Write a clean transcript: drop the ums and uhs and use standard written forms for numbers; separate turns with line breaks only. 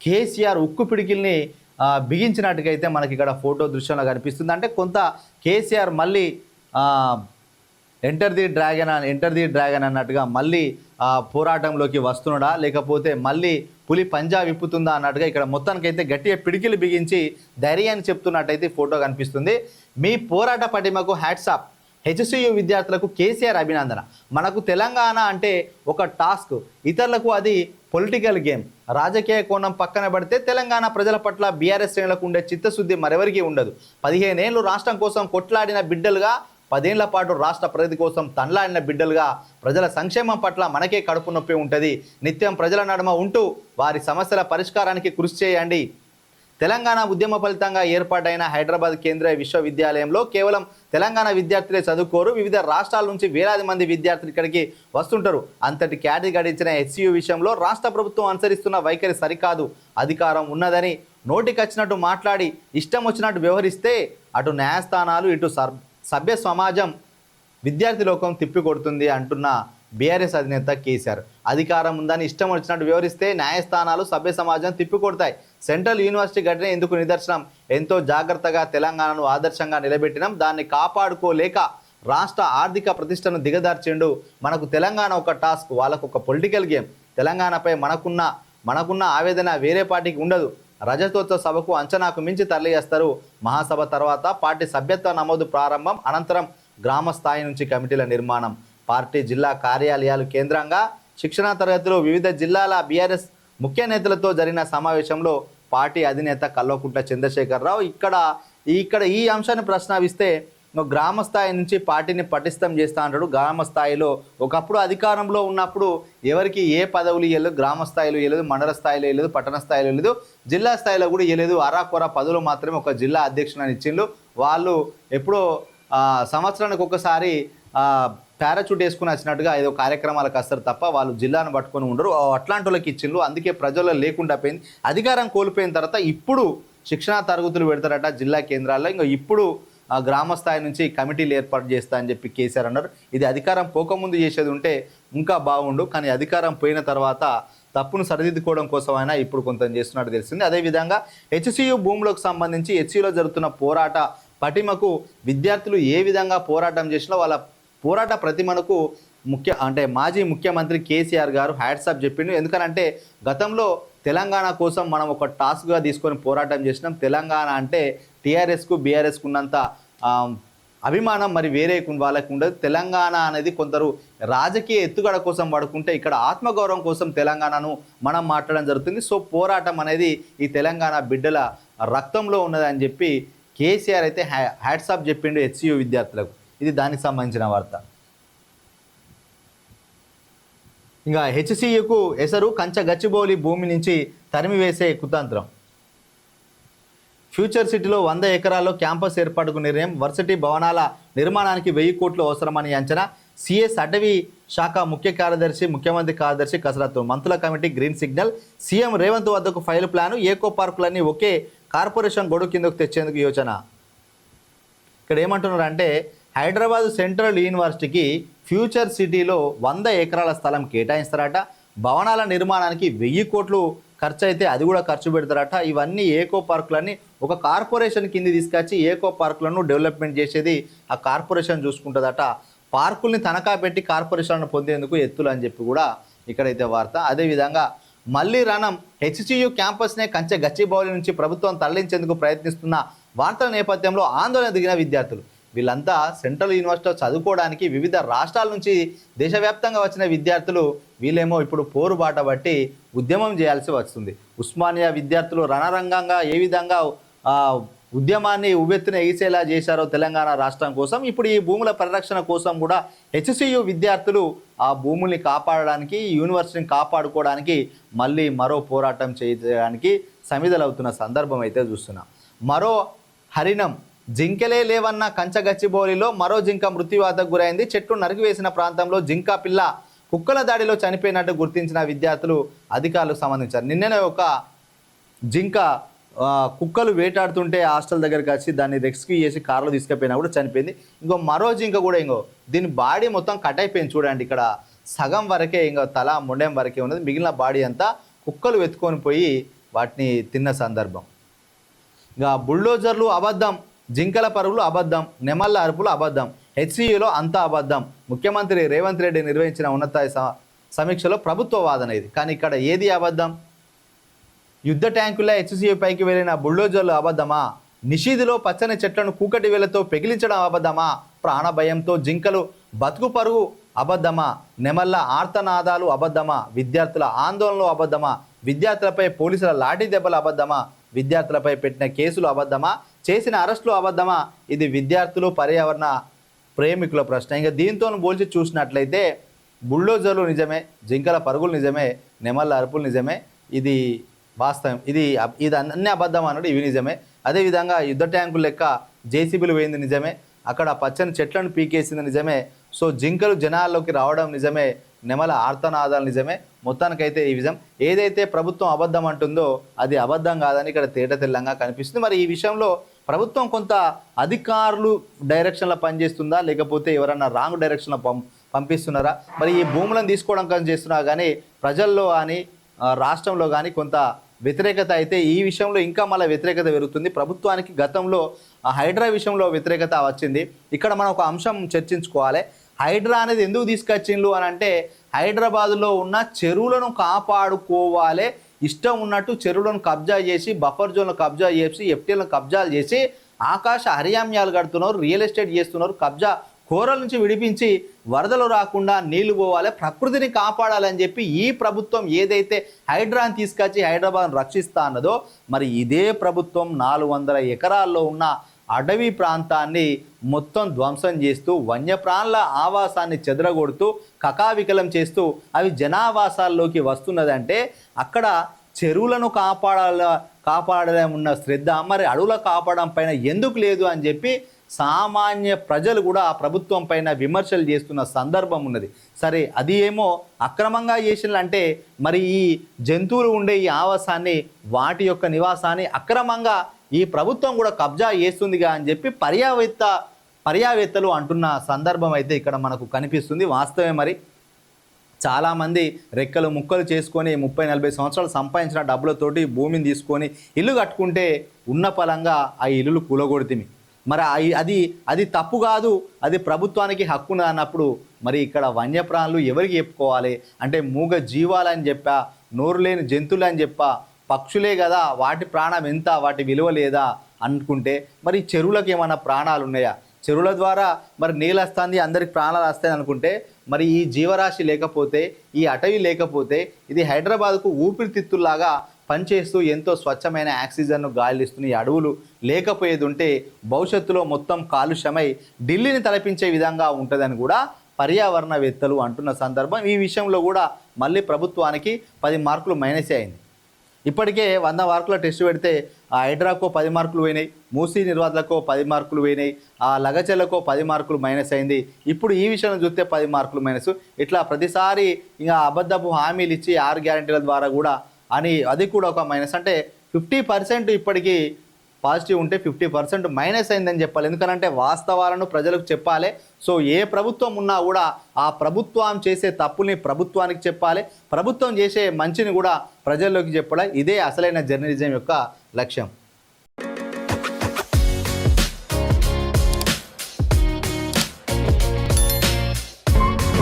కేసీఆర్ ఉక్కు పిడికిల్ని బిగించినట్టుగా అయితే మనకి ఇక్కడ ఫోటో దృశ్యంలో కనిపిస్తుంది. అంటే కొంత కేసీఆర్ మళ్ళీ ఎంటర్ ది డ్రాగన్ అన్నట్టుగా మళ్ళీ పోరాటంలోకి వస్తున్నాడా, లేకపోతే మళ్ళీ పులి పంజా విప్పుతుందా అన్నట్టుగా ఇక్కడ మొత్తానికైతే గట్టిగా పిడికిలు బిగించి ధైర్యాన్ని చెప్తున్నట్టయితే ఫోటో కనిపిస్తుంది. మీ పోరాట పటిమకు హ్యాట్సాప్, హెచ్సియు విద్యార్థులకు కేసీఆర్ అభినందన. మనకు తెలంగాణ అంటే ఒక టాస్క్, ఇతరులకు అది పొలిటికల్ గేమ్. రాజకీయ కోణం పక్కన పడితే తెలంగాణ ప్రజల పట్ల బీఆర్ఎస్ శ్రేణులకు ఉండే చిత్తశుద్ధి మరెవరికి ఉండదు. 15 ఏళ్ళు రాష్ట్రం కోసం కొట్లాడిన బిడ్డలుగా, 10 ఏళ్ల పాటు రాష్ట్ర ప్రగతి కోసం తనలాడిన బిడ్డలుగా ప్రజల సంక్షేమం పట్ల మనకే కడుపు నొప్పి ఉంటుంది. నిత్యం ప్రజల నడుమ ఉంటూ వారి సమస్యల పరిష్కారానికి కృషి చేయండి. తెలంగాణ ఉద్యమ ఫలితంగా ఏర్పాటైన హైదరాబాద్ కేంద్రీయ విశ్వవిద్యాలయంలో కేవలం తెలంగాణ విద్యార్థులే చదువుకోరు, వివిధ రాష్ట్రాల నుంచి వేలాది మంది విద్యార్థులు ఇక్కడికి వస్తుంటారు. అంతటి ఖ్యాతి గడించిన హెచ్సియు విషయంలో రాష్ట్ర ప్రభుత్వం అనుసరిస్తున్న వైఖరి సరికాదు. అధికారం ఉన్నదని నోటికొచ్చినట్టు మాట్లాడి ఇష్టం వచ్చినట్టు వ్యవహరిస్తే అటు న్యాయస్థానాలు, ఇటు సభ్య సమాజం, విద్యార్థి లోకం తిప్పికొడుతుంది అంటున్న బీఆర్ఎస్ అధినేత కేసీఆర్. అధికారం ఉందని ఇష్టం వచ్చినట్టు వివరిస్తే న్యాయస్థానాలు, సభ్య సమాజం తిప్పికొడతాయి. సెంట్రల్ యూనివర్సిటీ ఘటన ఎందుకు నిదర్శనం. ఎంతో జాగ్రత్తగా తెలంగాణను ఆదర్శంగా నిలబెట్టినాం, దాన్ని కాపాడుకోలేక రాష్ట్ర ఆర్థిక ప్రతిష్టను దిగదార్చిండు. మనకు తెలంగాణ ఒక టాస్క్, వాళ్ళకు ఒక పొలిటికల్ గేమ్. తెలంగాణపై మనకున్న ఆవేదన వేరే పార్టీకి ఉండదు. రజతోత్సవ సభకు అంచనాకు మించి తరలిచేస్తారు. మహాసభ తర్వాత పార్టీ సభ్యత్వ నమోదు ప్రారంభం, అనంతరం గ్రామ స్థాయి నుంచి కమిటీల నిర్మాణం. పార్టీ జిల్లా కార్యాలయాలు కేంద్రంగా శిక్షణా తరగతులు. వివిధ జిల్లాల బీఆర్ఎస్ ముఖ్య నేతలతో జరిగిన సమావేశంలో పార్టీ అధినేత కల్వకుంట్ల చంద్రశేఖరరావు ఇక్కడ ఈ అంశాన్ని ప్రస్తావిస్తే, గ్రామ స్థాయి నుంచి పార్టీని పటిష్టం చేస్తా అంటాడు. గ్రామ స్థాయిలో ఒకప్పుడు అధికారంలో ఉన్నప్పుడు ఎవరికి ఏ పదవులు ఇవ్వలేదు, గ్రామ స్థాయిలో ఇవ్వలేదు, మండల స్థాయిలో ఇవ్వలేదు, పట్టణ స్థాయిలో ఇవ్వలేదు, జిల్లా స్థాయిలో కూడా ఇవ్వలేదు. అరాకొర పదవులు మాత్రమే ఒక జిల్లా అధ్యక్షుని ఇచ్చిండు. వాళ్ళు ఎప్పుడో సంవత్సరానికి ఒకసారి పారాచూట్ వేసుకుని వచ్చినట్టుగా ఏదో కార్యక్రమాలకు వస్తారు తప్ప వాళ్ళు జిల్లాను పట్టుకొని ఉండరు. అట్లాంటి వాళ్ళకి ఇచ్చిండ్రు. అందుకే ప్రజల్లో లేకుండా పోయింది. అధికారం కోల్పోయిన తర్వాత ఇప్పుడు శిక్షణా తరగతులు పెడతారట జిల్లా కేంద్రాల్లో. ఇంకా ఇప్పుడు గ్రామ స్థాయి నుంచి కమిటీలు ఏర్పాటు చేస్తా అని చెప్పి కేసీఆర్ అన్నారు. ఇది అధికారం పోకముందు చేసేది ఉంటే ఇంకా బాగుండు, కానీ అధికారం పోయిన తర్వాత తప్పును సరిదిద్దుకోవడం కోసం అయినా ఇప్పుడు కొంత చేస్తున్నట్టు తెలిసింది. అదేవిధంగా హెచ్సియు భూములకు సంబంధించి హెచ్సియులో జరుగుతున్న పోరాట పటిమకు విద్యార్థులు ఏ విధంగా పోరాటం చేసినా వాళ్ళ పోరాట ప్రతిమకు మాజీ ముఖ్యమంత్రి కేసీఆర్ గారు హ్యాట్సాప్ చెప్పిండు. ఎందుకనంటే గతంలో తెలంగాణ కోసం మనం ఒక టాస్క్గా తీసుకొని పోరాటం చేసినాం. తెలంగాణ అంటే టీఆర్ఎస్కు బీఆర్ఎస్కు ఉన్నంత అభిమానం మరి వేరే వాళ్ళకు ఉండదు. తెలంగాణ అనేది కొందరు రాజకీయ ఎత్తుగడ కోసం వాడుకుంటే, ఇక్కడ ఆత్మగౌరవం కోసం తెలంగాణను మనం మాట్లాడడం జరుగుతుంది. సో పోరాటం అనేది ఈ తెలంగాణ బిడ్డల రక్తంలో ఉన్నదని చెప్పి కేసీఆర్ అయితే హ్యాట్సాప్ చెప్పిండు హెచ్సియు విద్యార్థులకు. ఇది దానికి సంబంధించిన వార్త. ఇంకా హెచ్సియుకు ఎసరు గచ్చిబౌలి భూమి నుంచి తరిమివేసే కుతంత్రం. ఫ్యూచర్ సిటీలో 100 ఎకరాల్లో క్యాంపస్ ఏర్పాటుకు నిర్ణయం. వర్సిటీ భవనాల నిర్మాణానికి 1000 కోట్లు అవసరమని అంచనా. సిఎస్ అటవీ శాఖ ముఖ్య కార్యదర్శి, ముఖ్యమంత్రి కార్యదర్శి కసరత్తు. మంత్రుల committee green signal. CM Revanth వద్దకు ఫైల్ ప్లాను. ఏకో పార్కులన్నీ ఒకే కార్పొరేషన్ గొడుగు కిందకు తెచ్చేందుకు యోచన. ఇక్కడ ఏమంటున్నారంటే, హైదరాబాద్ సెంట్రల్ యూనివర్సిటీకి ఫ్యూచర్ సిటీలో 100 ఎకరాల స్థలం కేటాయిస్తారట. భవనాల నిర్మాణానికి 1000 కోట్లు ఖర్చు అయితే అది కూడా ఖర్చు పెడతారట. ఇవన్నీ ఏకో పార్కులన్నీ ఒక కార్పొరేషన్ కింద తీసుకొచ్చి ఏకో పార్కులను డెవలప్మెంట్ చేసేది ఆ కార్పొరేషన్ చూసుకుంటుందట. పార్కుల్ని తనఖా పెట్టి కార్పొరేషన్లను పొందేందుకు ఎత్తులు అని చెప్పి కూడా ఇక్కడైతే వార్త. అదేవిధంగా మళ్ళీ రణం. హెచ్సియు క్యాంపస్నే గచ్చిబౌలి నుంచి ప్రభుత్వం తరలించేందుకు ప్రయత్నిస్తున్న వార్తల నేపథ్యంలో ఆందోళన దిగిన విద్యార్థులు. వీళ్ళంతా సెంట్రల్ యూనివర్సిటీలో చదువుకోవడానికి వివిధ రాష్ట్రాల నుంచి దేశవ్యాప్తంగా వచ్చిన విద్యార్థులు. వీళ్ళేమో ఇప్పుడు పోరుబాట బట్టి ఉద్యమం చేయాల్సి వస్తుంది. ఉస్మానియా విద్యార్థులు రణరంగంగా ఏ విధంగా ఉద్యమాన్ని ఉవ్వెత్తున ఎగిసేలా చేశారో తెలంగాణ రాష్ట్రం కోసం, ఇప్పుడు ఈ భూముల పరిరక్షణ కోసం కూడా హెచ్సియు విద్యార్థులు ఆ భూముల్ని కాపాడడానికి, యూనివర్సిటీని కాపాడుకోవడానికి మళ్ళీ మరో పోరాటం చేయడానికి సమిధలవుతున్న సందర్భం అయితే చూస్తున్నాం. మరో హరిణం. జింకలే లేవన్న గచ్చిబౌలిలో మరో జింక మృత్యువాతకు గురైంది. చెట్టు నరికివేసిన ప్రాంతంలో జింక పిల్ల కుక్కల దాడిలో చనిపోయినట్టు గుర్తించిన విద్యార్థులు అధికారులకు సంబంధించారు. నిన్ననే ఒక జింక కుక్కలు వేటాడుతుంటే హాస్టల్ దగ్గరికి వచ్చి దాన్ని రెస్క్యూ చేసి కారులో తీసుకుపోయినా కూడా చనిపోయింది. మరో జింక కూడా దీని బాడీ మొత్తం కట్ అయిపోయింది. చూడండి, ఇక్కడ సగం వరకే తల మొండెం వరకే ఉన్నది. మిగిలిన బాడీ అంతా కుక్కలు వెతుకొని పోయి వాటిని తిన్న సందర్భం. ఇక బుల్డోజర్లు అబద్ధం, జింకల పరుగులు అబద్ధం, నెమళ్ళ అరుపులు అబద్ధం, హెచ్సియులో అంతా అబద్ధం. ముఖ్యమంత్రి రేవంత్ రెడ్డి నిర్వహించిన ఉన్నత సమీక్షలో ప్రభుత్వ వాదన ఇది. కానీ ఇక్కడ ఏది అబద్ధం? యుద్ధ ట్యాంకుల హెచ్సియు పైకి వెళ్ళిన బుల్డోజర్లు అబద్ధమా? నిషీదులో పచ్చని చెట్లను కూకటి వేలతో పెకిలించడం అబద్ధమా? ప్రాణభయంతో జింకలు బతుకు పరుగు అబద్ధమా? నెమళ్ళ ఆర్తనాదాలు అబద్ధమా? విద్యార్థుల ఆందోళనలు అబద్ధమా? విద్యార్థులపై పోలీసుల లాఠీ దెబ్బలు అబద్ధమా? విద్యార్థులపై పెట్టిన కేసులు అబద్ధమా? చేసిన అరెస్టులు అబద్ధమా? ఇది విద్యార్థులు పర్యావరణ ప్రేమికుల ప్రశ్న. ఇంకా దీంతో పోల్చి చూసినట్లయితే బుల్డోజర్లు నిజమే, జింకల పరుగులు నిజమే, నెమళ్ళ అరుపులు నిజమే, ఇది వాస్తవం. ఇది అన్ని అబద్ధం అన్నాడు, ఇవి నిజమే. అదేవిధంగా యుద్ధ ట్యాంకులు లెక్క జేసీబీలు వేయింది నిజమే, అక్కడ పచ్చని చెట్లను పీకేసింది నిజమే, సో జింకలు జనాల్లోకి రావడం నిజమే, నెమల ఆర్తనాదాలు నిజమే. మొత్తానికైతే ఈ విషయం ఏదైతే ప్రభుత్వం అబద్ధం అంటుందో అది అబద్ధం కాదని ఇక్కడ తేట తెల్లంగా కనిపిస్తుంది. మరి ఈ విషయంలో ప్రభుత్వం కొంత అధికారులు డైరెక్షన్లో పనిచేస్తుందా, లేకపోతే ఎవరన్నా రాంగ్ డైరెక్షన్లో పంపిస్తున్నారా? మరి ఈ భూములను తీసుకోవడం కానీ చేస్తున్నా కానీ ప్రజల్లో కానీ రాష్ట్రంలో కానీ కొంత వ్యతిరేకత అయితే ఈ విషయంలో ఇంకా మళ్ళీ వ్యతిరేకత పెరుగుతుంది. ప్రభుత్వానికి గతంలో హైడ్రా విషయంలో వ్యతిరేకత వచ్చింది. ఇక్కడ మనం ఒక అంశం చర్చించుకోవాలి. హైడ్రా అనేది ఎందుకు తీసుకొచ్చిండ్రు అని అంటే హైదరాబాదులో ఉన్న చెరువులను కాపాడుకోవాలి, ఇష్టం ఉన్నట్టు చెరువులను కబ్జా చేసి బఫర్ జోన్లు కబ్జా చేసి ఎఫ్టీలను కబ్జాలు చేసి ఆకాశ హరియామ్యాలు కడుతున్నారు, రియల్ ఎస్టేట్ చేస్తున్నారు. కబ్జా కోరల నుంచి విడిపించి వరదలు రాకుండా నీళ్లు పోవాలి, ప్రకృతిని కాపాడాలని చెప్పి ఈ ప్రభుత్వం ఏదైతే హైడ్రాని తీసుకొచ్చి హైదరాబాద్ను రక్షిస్తా అన్నదో మరి ఇదే ప్రభుత్వం 400 ఎకరాల్లో ఉన్న అడవి ప్రాంతాన్ని మొత్తం ధ్వంసం చేస్తూ వన్యప్రాణుల ఆవాసాన్ని చెదరగొడుతూ కకావికలం చేస్తూ అవి జనావాసాల్లోకి వస్తున్నదంటే అక్కడ చెరువులను కాపాడడం ఉన్న శ్రద్ధ మరి అడవుల కాపాడడం పైన ఎందుకు లేదు అని చెప్పి సామాన్య ప్రజలు కూడా ఆ ప్రభుత్వం పైన విమర్శలు చేస్తున్న సందర్భం ఉన్నది. సరే, అది ఏమో అక్రమంగా చేసినంటే మరి ఈ జంతువులు ఉండే ఈ ఆవాసాన్ని వాటి యొక్క నివాసాన్ని అక్రమంగా ఈ ప్రభుత్వం కూడా కబ్జా చేస్తుందిగా అని చెప్పి పర్యావేత్తలు అంటున్న సందర్భం అయితే ఇక్కడ మనకు కనిపిస్తుంది. వాస్తవే. మరి చాలామంది రెక్కలు ముక్కలు చేసుకొని 30-40 సంవత్సరాలు సంపాదించిన డబ్బులతోటి భూమిని తీసుకొని ఇల్లు కట్టుకుంటే ఉన్న పలంగా ఆ ఇల్లులు కూలగొడితిమి. మరి అది తప్పు కాదు, అది ప్రభుత్వానికి హక్కున అన్నప్పుడు మరి ఇక్కడ వన్యప్రాణులు ఎవరికి చెప్పుకోవాలి? అంటే మూగ జీవాలని చెప్పా, నోరు లేని జంతువులు అని చెప్పా, పక్షులే కదా, వాటి ప్రాణం ఎంత, వాటి విలువ లేదా అనుకుంటే మరి చెరువులకు ఏమైనా ప్రాణాలు ఉన్నాయా? చెరువుల ద్వారా మరి నీళ్ళు వస్తుంది, అందరికి ప్రాణాలు వస్తాయి అనుకుంటే మరి ఈ జీవరాశి లేకపోతే, ఈ అటవీ లేకపోతే ఇది హైదరాబాద్కు ఊపిరితిత్తుల్లాగా పనిచేస్తూ ఎంతో స్వచ్ఛమైన ఆక్సిజన్ను గాలిస్తున్న ఈ అడవులు లేకపోయేది ఉంటే భవిష్యత్తులో మొత్తం కాలుష్యమై ఢిల్లీని తలపించే విధంగా ఉంటుందని కూడా పర్యావరణవేత్తలు అంటున్న సందర్భం. ఈ విషయంలో కూడా మళ్ళీ ప్రభుత్వానికి 10 మార్కులు మైనస్ అయింది. ఇప్పటికే 100 మార్కుల టెస్ట్ పెడితే ఆ హైడ్రాకో 10 మార్కులు పోయినాయి, మూసీ నిర్వాతలకు 10 మార్కులు పోయినాయి, ఆ లగచెలకు 10 మార్కులు మైనస్ అయింది. ఇప్పుడు ఈ విషయం చూస్తే 10 మార్కులు మైనస్. ఇట్లా ప్రతిసారి ఇంకా అబద్ధపు హామీలు ఇచ్చి 6 గ్యారెంటీల ద్వారా కూడా అని అది కూడా ఒక మైనస్. అంటే 50% ఇప్పటికీ పాజిటివ్ ఉంటే 50% మైనస్ అయిందని చెప్పాలి. ఎందుకంటే వాస్తవాలను ప్రజలకు చెప్పాలి. సో ఏ ప్రభుత్వం ఉన్నా కూడా ఆ ప్రభుత్వం చేసే తప్పుల్ని ప్రభుత్వానికి చెప్పాలి, ప్రభుత్వం చేసే మంచిని కూడా ప్రజల్లోకి చెప్పాలి. ఇదే అసలైన జర్నలిజం యొక్క లక్ష్యం.